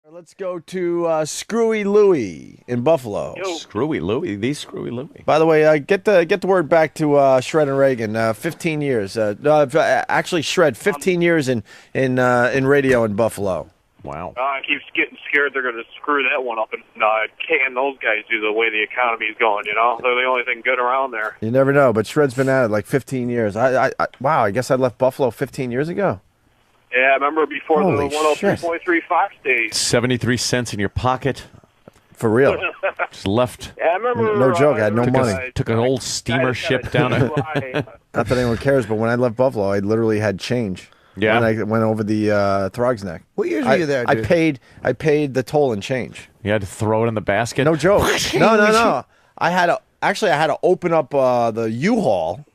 Let's go to Screwy Louie in Buffalo. Screwy Louie, the Screwy Louie. By the way, get the word back to Shred and Reagan. 15 years. Actually, Shred 15 years in radio in Buffalo. Wow. I keep getting scared they're going to screw that one up and can those guys do the way the economy's going, you know? They're the only thing good around there. You never know, but Shred's been at it like 15 years. Wow, I guess I left Buffalo 15 years ago. Yeah, I remember before Holy the 103.3 Fox days. 73 cents in your pocket. For real. Just left. Yeah, I remember. No joke, I had no money. Took an old steamer ship down it. Not that anyone cares, but when I left Buffalo, I literally had change. Yeah. When I went over the Throgs Neck. What years were you there, dude? I paid the toll and change. You had to throw it in the basket? No joke. No. I had to open up the U-Haul,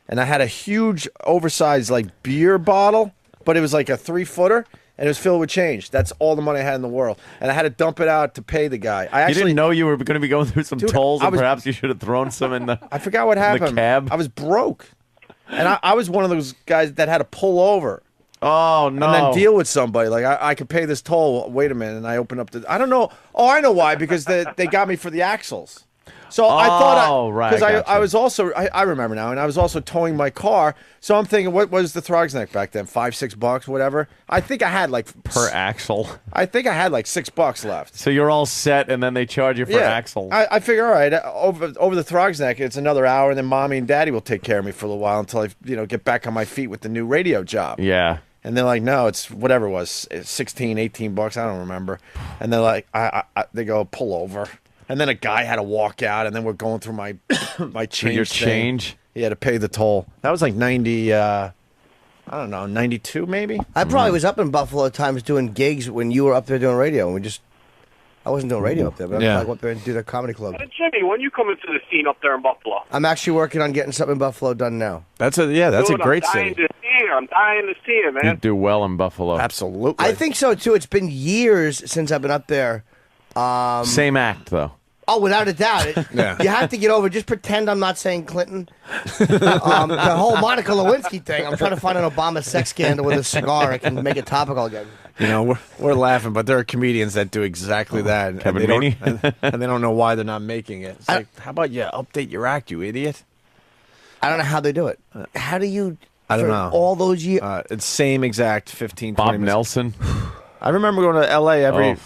and I had a huge, oversized like beer bottle, but it was like a 3-footer, and it was filled with change. That's all the money I had in the world, and I had to dump it out to pay the guy. You didn't know you were going to be going through some tolls, and perhaps you should have thrown some in the. I forgot what happened. The cab. I was broke, and I was one of those guys that had to pull over. Oh, no. And then deal with somebody. Like, I could pay this toll. Wait a minute. And I open up the... I don't know. Oh, I know why. Because they got me for the axles. So I thought... right. Because I was also... I remember now. And I was also towing my car. So I'm thinking, what was the Throgs Neck back then? $5-6, whatever. I think I had like... Per axle. I think I had like $6 left. So you're all set, and then they charge you for axle. I figure, all right, over the Throgs Neck, it's another hour, and then Mommy and Daddy will take care of me for a little while until I get back on my feet with the new radio job. Yeah. And they're like, no, it's whatever it was, $16-18, I don't remember. And they're like, they go, pull over. And then a guy had to walk out, and then we're going through my change. Your change? He had to pay the toll. That was like 90, I don't know, 92 maybe? I probably was up in Buffalo at times doing gigs when you were up there doing radio, and I wasn't doing radio up there, but I went up there and do the comedy club. Jimmy, when you come into the scene up there in Buffalo? I'm actually working on getting something in Buffalo done now. That's a great city. I'm dying to see it, man. You do well in Buffalo. Absolutely. I think so, too. It's been years since I've been up there. Same act, though. Oh, without a doubt. You have to get over. Just pretend I'm not saying Clinton. The whole Monica Lewinsky thing. I'm trying to find an Obama sex scandal with a cigar. I can make it topical again. You know, we're laughing, but there are comedians that do exactly that. Kevin Meaney? And they don't know why they're not making it. It's like, how about you update your act, you idiot? I don't know how they do it. How do you... I don't know. All those years... It's same exact 15, 20 Bob minutes. Nelson? I remember going to L.A. every...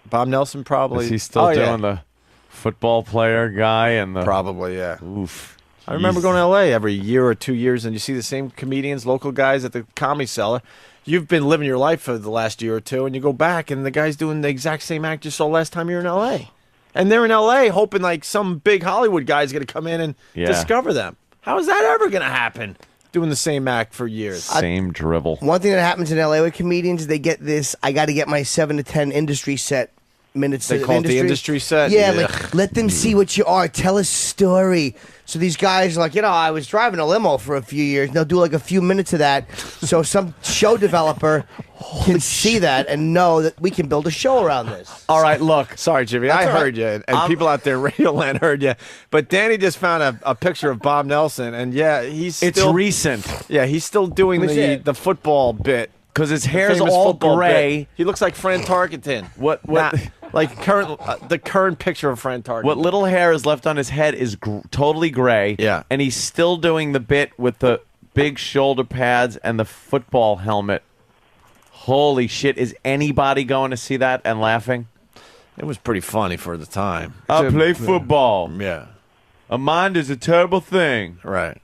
Bob Nelson probably... Is he still doing the football player guy? And the Probably, yeah. Oof. I remember going to L.A. every year or 2 years, and you see the same comedians, local guys at the Comedy Cellar. You've been living your life for the last year or two, and you go back, and the guy's doing the exact same act you saw last time you were in L.A. And they're in L.A. hoping like some big Hollywood guy's going to come in and discover them. How is that ever going to happen? Doing the same act for years. Same dribble. One thing that happens in L.A. with comedians is they get this, I got to get my 7 to 10 industry set minutes. They call it the industry set? Yeah, like, let them see what you are. Tell a story. So these guys are like, I was driving a limo for a few years. And they'll do like a few minutes of that. So some show developer can see that and know that we can build a show around this. All right, look. Sorry, Jimmy. I heard you. And people out there in Radio Land heard you. But Danny just found a picture of Bob Nelson. And yeah, he's still... It's recent. Yeah, he's still doing the football bit. Because his hair's all gray. Bit. He looks like Fran Tarkenton. The current picture of Fran Tarkenton. What little hair is left on his head is totally gray. Yeah. And he's still doing the bit with the big shoulder pads and the football helmet. Holy shit. Is anybody going to see that and laughing? It was pretty funny for the time. I play football. Yeah. A mind is a terrible thing. Right.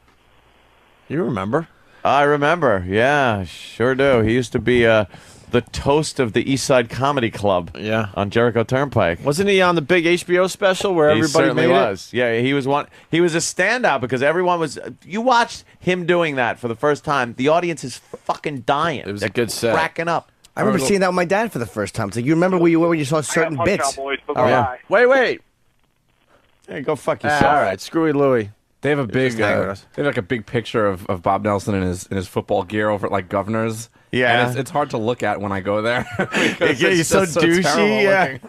You remember? I remember. Yeah, sure do. He used to be the toast of the East Side Comedy Club. Yeah. On Jericho Turnpike. Wasn't he on the big HBO special where everybody made was. Yeah, he was one. He was a standout because everyone was. You watched him doing that for the first time. The audience is fucking dying. It was a good set. Cracking up. I remember seeing that with my dad for the first time. It's like, you remember where you were when you saw certain bits? Boys, Wait. Hey, go fuck yourself. All right, Screwy Louie. They have a big, they have like a big picture of Bob Nelson in his football gear over at like Governor's. Yeah, and it's hard to look at when I go there. He's so douchey.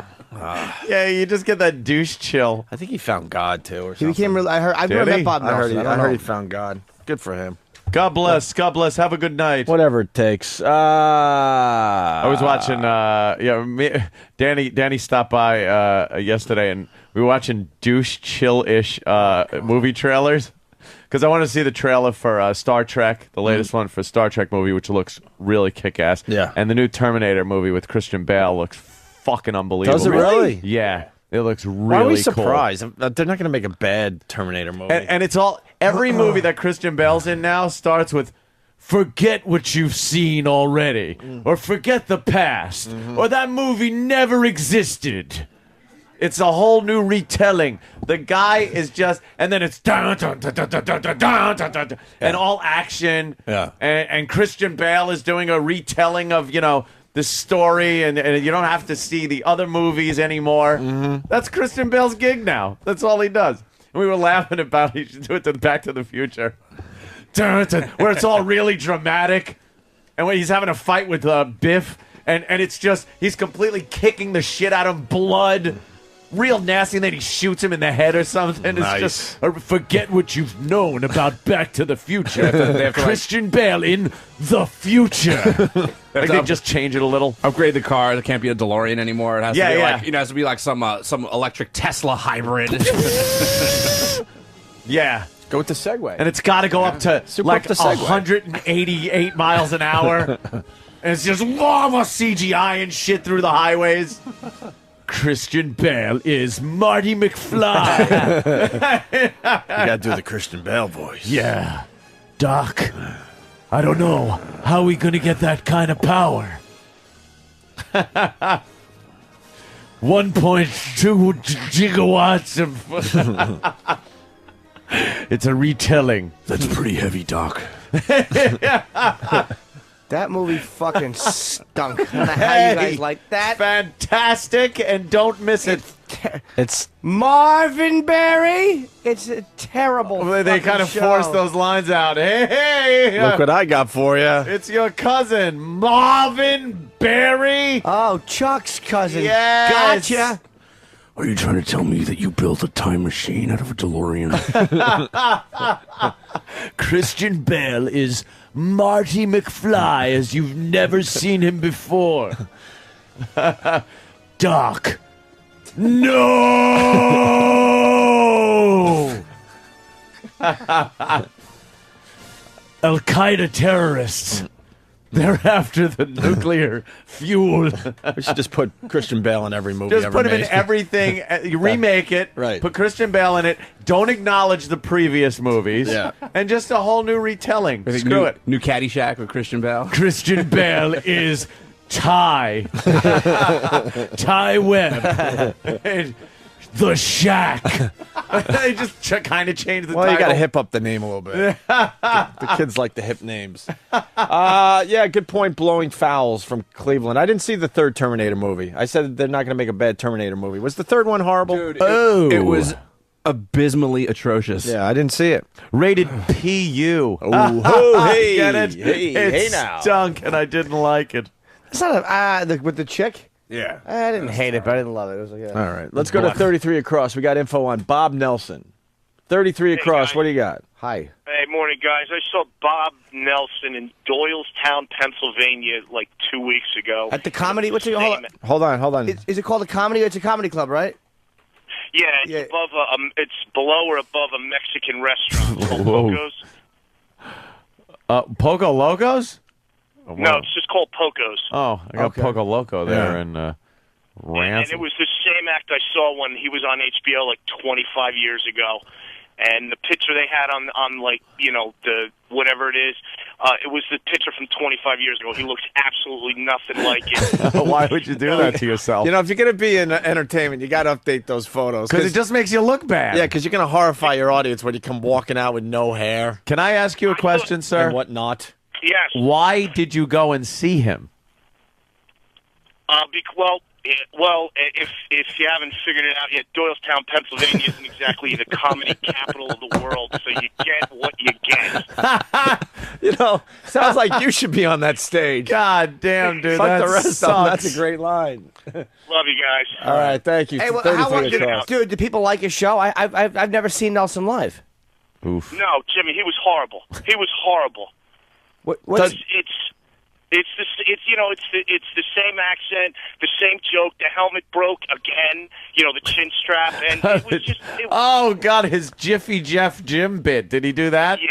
Yeah, you just get that douche chill. I think he found God too, or something. He became real. I've never met Bob Nelson. I heard he found God. Good for him. God bless. God bless. Have a good night. Whatever it takes. I was watching. Danny stopped by yesterday, and we were watching douche chill-ish movie trailers because I want to see the trailer for Star Trek, the latest one for Star Trek movie, which looks really kick-ass. Yeah. And the new Terminator movie with Christian Bale looks fucking unbelievable. Does it really? Yeah. It looks really Why are we cool. surprised? They're not going to make a bad Terminator movie. And it's all every movie that Christian Bale's in now starts with forget what you've seen already, or forget the past, or that movie never existed. It's a whole new retelling. The guy is just, and then it's dun, dun, dun, dun, dun, dun, dun, dun, dun, dun, and all action. Yeah. And Christian Bale is doing a retelling of, the story, and you don't have to see the other movies anymore. That's Christian Bale's gig now. That's all he does. And we were laughing about he should do it to Back to the Future, where it's all really dramatic, and when he's having a fight with Biff, and it's just he's completely kicking the shit out of blood. Real nasty, and then he shoots him in the head or something. Nice. It's just forget what you've known about Back to the Future. They have to, Christian Bale in the future. They just change it a little. Upgrade the car. It can't be a DeLorean anymore. It has to be Yeah. like, it has to be like some electric Tesla hybrid. Yeah. Go with the Segway. And it's got to go up to Super like up the Segway. 188 miles an hour. And it's just lava CGI and shit through the highways. Christian Bale is Marty McFly. You got to do the Christian Bale voice. Yeah. Doc, I don't know. How are we going to get that kind of power? 1.2 gigawatts of... It's a retelling. That's pretty heavy, Doc. That movie fucking stunk. I don't know how you guys like that. Fantastic, and don't miss it. It's Marvin Berry. It's a terrible. They fucking kind of show. force those lines out. Hey, look what I got for you. it's your cousin, Marvin Berry. Oh, Chuck's cousin. Yes. Gotcha. Are you trying to tell me that you built a time machine out of a DeLorean? Christian Bale is Marty McFly as you've never seen him before. Doc. No! Al-Qaeda terrorists. They're after the nuclear fuel. We should just put Christian Bale in every movie Just ever put him in made. everything. You remake it. Right. Put Christian Bale in it. Don't acknowledge the previous movies. Yeah. And just a whole new retelling. Screw it. New Caddyshack with Christian Bale. Christian Bale is Ty. Ty Webb. The Shack. They just kind of changed the Well, title. you got to hip up the name a little bit. the kids like the hip names. Yeah, good point. Blowing fouls from Cleveland. I didn't see the third Terminator movie. I said they're not going to make a bad Terminator movie. Was the third one horrible? Dude, it was abysmally atrocious. Yeah, I didn't see it. Rated PU. Oh, hey, Get it? hey, it hey now. stunk, and I didn't like it. It's not with the chick. Yeah. I didn't hate it, but I didn't love it. It was like, All right, let's go to 33 across. We got info on Bob Nelson. 33 across. guys. What do you got? Hi. Hey, morning, guys. I saw Bob Nelson in Doylestown, Pennsylvania, like 2 weeks ago. At the comedy. What's it? Hold on. Is it called a comedy? It's a comedy club, right? Yeah, it's Yeah. above it's below or above a Mexican restaurant called Whoa. Poco's. Poco Locos? Oh, No, wow. it's just called Poco's. Oh, I got Okay. Poco Loco there Yeah. in And Ransom. it was the same act I saw when he was on HBO like 25 years ago. And the picture they had on like, the whatever it is, it was the picture from 25 years ago. He looks absolutely nothing like it. Why would you do that to yourself? You know, if you're going to be in entertainment, you got to update those photos. Because it just makes you look bad. Yeah, because you're going to horrify your audience when you come walking out with no hair Can I ask you a question, sir? and whatnot. Yes. Why did you go and see him? If you haven't figured it out yet, Doylestown, Pennsylvania isn't exactly the comedy capital of the world, so you get what you get. You know, sounds like you should be on that stage. God damn, dude. Fuck that the rest sucks. of them. That's a great line. Love you guys. All right, thank you. Hey, well, 33 how across. dude? Do people like his show? I've never seen Nelson live. Oof. No, Jimmy, he was horrible. He was horrible. What's It's the same accent, the same joke. The helmet broke again. The chin strap, and it was just. Oh God, his Jiffy Jeff Jim bit. Did he do that? Yeah.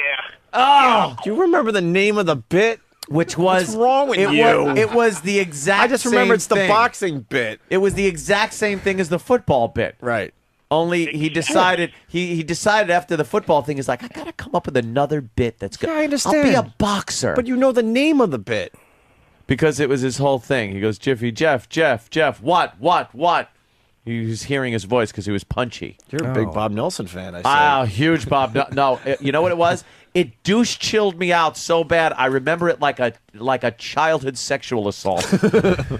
Oh, Do you remember the name of the bit? which was What's wrong with it you? it was the exact. I just remember same it's the thing. boxing bit. It was the exact same thing as the football bit. Right. Only he decided he decided after the football thing, he's like, I gotta come up with another bit that's good. Yeah, I understand. I'll be a boxer. But you know the name of the bit. Because it was his whole thing. He goes, Jiffy Jeff, what? He was hearing his voice because he was punchy. You're a big Bob Nelson fan, I see. Ah, huge Bob. You know what it was? It douche chilled me out so bad. I remember it like a childhood sexual assault.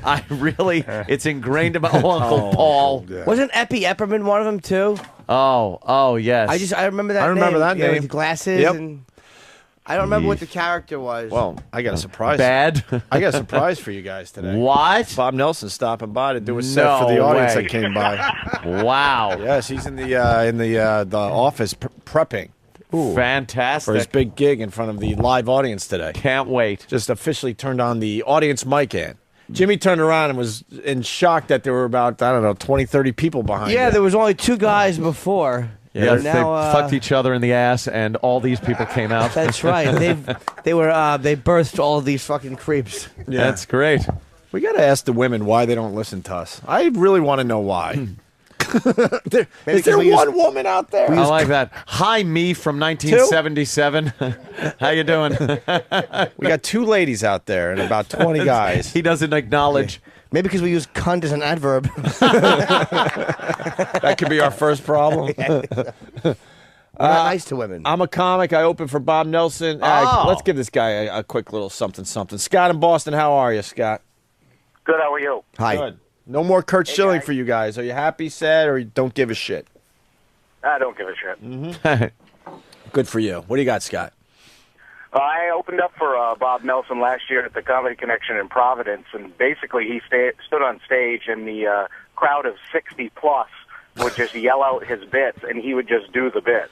I really, it's ingrained in my Uncle Paul. Yeah. wasn't Epi Epperman one of them too? Oh yes. I remember that. I remember that Yeah, name. with glasses Yep. and I don't remember what the character was. Well, I got a surprise. Bad. I got a surprise for you guys today. What? Bob Nelson stopping by to do a set for No the audience way. that came by. Wow. Yes, he's in the office prepping for his Fantastic. big gig in front of the live audience today. Can't wait. Just officially turned on the audience mic in. Jimmy turned around and was in shock that there were about, 20, 30 people behind yeah, you. there was only two guys before. Yeah, And now, they fucked each other in the ass, and all these people came out. That's right. They birthed all of these fucking creeps. Yeah. That's great. We got to ask the women why they don't listen to us. I really want to know why. Is there one woman out there? I like that. Hi, me from 1977. How you doing? We got two ladies out there and about 20 guys. He doesn't acknowledge. Maybe because we use cunt as an adverb. That could be our first problem. We're not nice to women. I'm a comic. I open for Bob Nelson. Oh. Let's give this guy a quick little something. Scott in Boston, how are you, Scott? Good. How are you? Hi. Good. No more Kurt Schilling guys. for you guys. Are you happy, sad, or you don't give a shit? I don't give a shit. Good for you. What do you got, Scott? I opened up for Bob Nelson last year at the Comedy Connection in Providence, and basically he stood on stage, and the crowd of 60 plus would just yell out his bits, and he would just do the bits.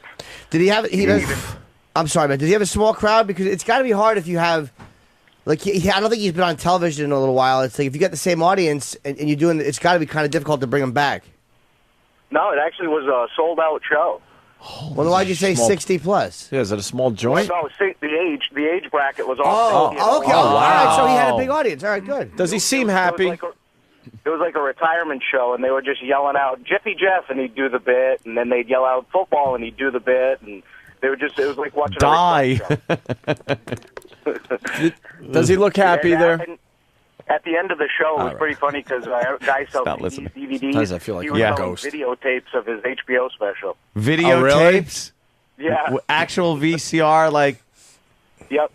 Did he have? I'm sorry, man. Did he have a small crowd? Because it's got to be hard if you have. Like, I don't think he's been on television in a little while. It's like if you get the same audience and you're doing, it's got to be kind of difficult to bring him back. No, it actually was a sold-out show. Well, then why'd you say Small- 60 plus? Yeah, is it a small joint? No, see, the age bracket was all. Okay. All right. So he had a big audience. All right, good. Does he seem happy? It was like a retirement show, and they were just yelling out Jiffy Jeff, and he'd do the bit, and then they'd yell out football, and he'd do the bit, and they were just, it was like watching Die. a recording show. Does he look happy And there? at the end of the show, it was pretty funny because guys sell Stop CDs, listening. DVDs. Sometimes I feel like he I'm was a selling ghost. videotapes of his HBO special. Videotapes? Yeah. Actual VCR, like. Yep.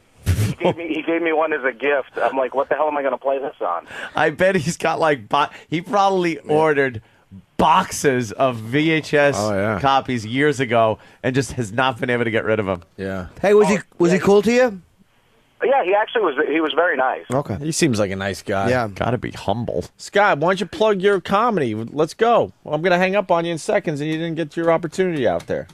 He gave me one as a gift. I'm like, what the hell am I going to play this on? I bet he's got like. He probably ordered boxes of VHS copies years ago and just has not been able to get rid of them. Yeah. Hey, was he cool to you? Yeah, he actually was. He was very nice. Okay. He seems like a nice guy. Yeah. Gotta be humble. Scott, why don't you plug your comedy? Let's go. Well, I'm going to hang up on you in seconds, and you didn't get your opportunity out there.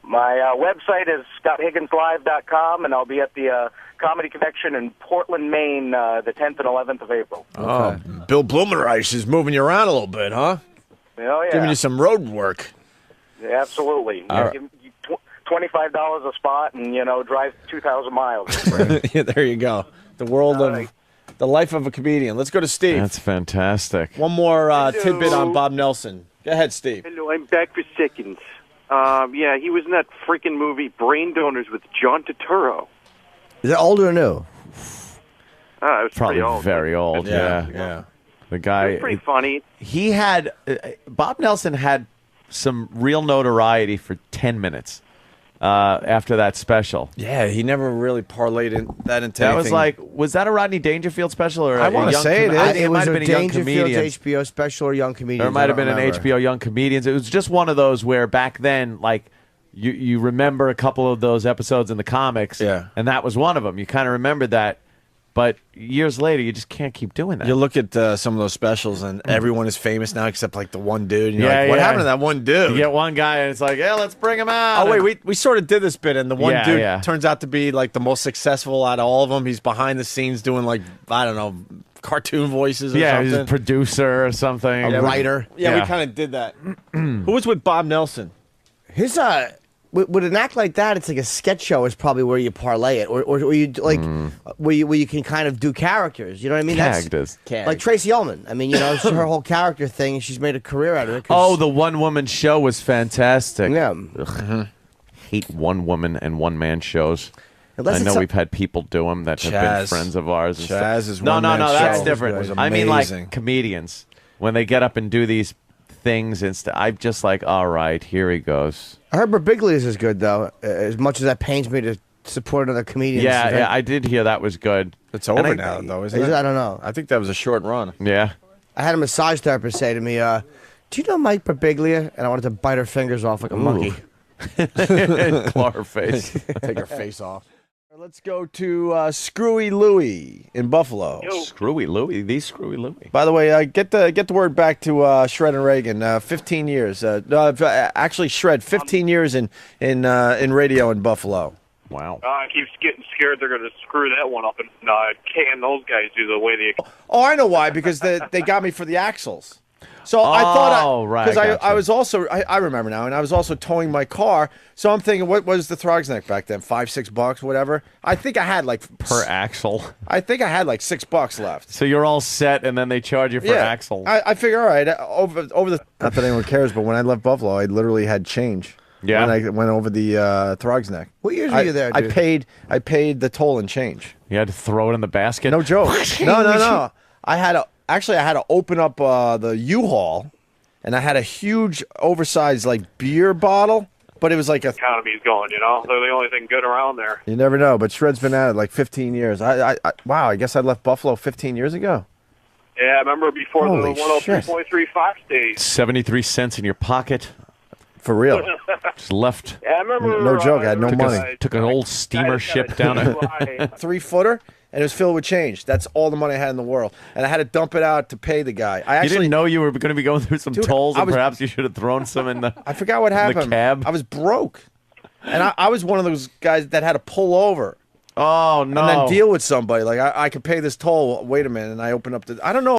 My website is ScottHigginsLive.com, and I'll be at the Comedy Connection in Portland, Maine, the 10th and 11th of April. Oh, Bill Blumenreich is moving you around a little bit, huh? Oh, yeah. Giving you some road work. Yeah, absolutely. Give me $25 a spot and, drive 2,000 miles. Yeah, there you go. The world of the life of a comedian. Let's go to Steve. That's fantastic. One more tidbit on Bob Nelson. Go ahead, Steve. Hello, I'm back for seconds. Yeah, he was in that freaking movie Brain Donors with John Turturro. Is it old or new? It was Probably pretty old. very old. Yeah. Yeah. The It guy. was pretty funny. He had. Bob Nelson had some real notoriety for 10 minutes after that special. Yeah, he never really parlayed that into That anything. was like, was that a Rodney Dangerfield special or I wanna say it is. I think it might was have a been a young Dangerfield's comedian. HBO special or Young Comedians. Or it might have I been don't an remember. HBO Young Comedians. It was just one of those where back then, like, you remember a couple of those episodes in the comics, Yeah. and that was one of them. You kind of remembered that But years later, you just can't keep doing that. You look at some of those specials, and everyone is famous now except like the one dude. And you're Yeah, like, what yeah. happened to that one dude? You get one guy, and it's like, yeah, let's bring him out. Oh wait, we sort of did this bit, and the one Yeah, dude yeah. turns out to be like the most successful out of all of them. He's behind the scenes doing like, I don't know, cartoon voices or Yeah, he's a something. producer or something. A writer. Yeah, Yeah. we kind of did that. Who was with Bob Nelson? His with an act like that, it's like a sketch show is probably where you parlay it, or you like where you can kind of do characters. You know what I mean? Cactus. Like Tracy Ullman. I mean, you know, it's her whole character thing, and she's made a career out of it. 'cause- Oh, the one woman show was fantastic. yeah. Hate one woman and one man shows. Unless I it's know some- we've had people do them that have been Chaz. friends of ours. And stuff. Chaz's no, one-man that's show different. was I mean, amazing. like comedians when they get up and do these things and stuff. I'm just like, all right, here he goes. I heard Birbiglia's is good though. As much as that pains me to support another comedian. Yeah, I did hear that was good. It's And over I- now, though, isn't Is it? it? I don't know. I think that was a short run. Yeah. I had a massage therapist say to me, "Do you know Mike Birbiglia?" And I wanted to bite her fingers off like a monkey. Claw her face. Take her face off. Let's go to Screwy Louie in Buffalo. Screwy Louie. These Screwy Louie. By the way, get the word back to Shred and Reagan. 15 years. Actually, Shred 15 years in radio in Buffalo. Wow. I keep getting scared they're going to screw that one up, and can those guys do the way they... Oh, I know why. Because they got me for the axles. So I thought, Oh, right, because gotcha. I was also, I remember now, and I was also towing my car. So I'm thinking, what was the Throgs Neck back then? $5-6, whatever. I think I had like Per axle. I think I had like $6 left. So you're all set, and then they charge you for axle. I figure, all right, over the. Not that anyone cares, but when I left Buffalo, I literally had change. Yeah? When I went over the Throgs Neck. What years were you there, I dude? paid the toll and change. You had to throw it in the basket. No joke. No. I had to open up the U-Haul, and I had a huge, oversized like beer bottle, but it was like a. Economy's going, you know? They're the only thing good around there. You never know, but Shred's been at it like 15 years. Wow, I guess I left Buffalo 15 years ago. Yeah, I remember before Holy the 103.3 Fox days. 73 cents in your pocket. For real. Just left. Yeah, I remember... No joke, I had no there was money. a Took an old guy steamer that ship got down a there. DUI. 3-footer, and it was filled with change. That's all the money I had in the world, and I had to dump it out to pay the guy. I You actually didn't know you were going to be going through some Dude, tolls, I and was- perhaps you should have thrown some in the. I forgot what in the happened. cab? I was broke, and I was one of those guys that had to pull over Oh no! and then deal with somebody. Like I could pay this toll. Wait a minute, and I opened up the. I don't know.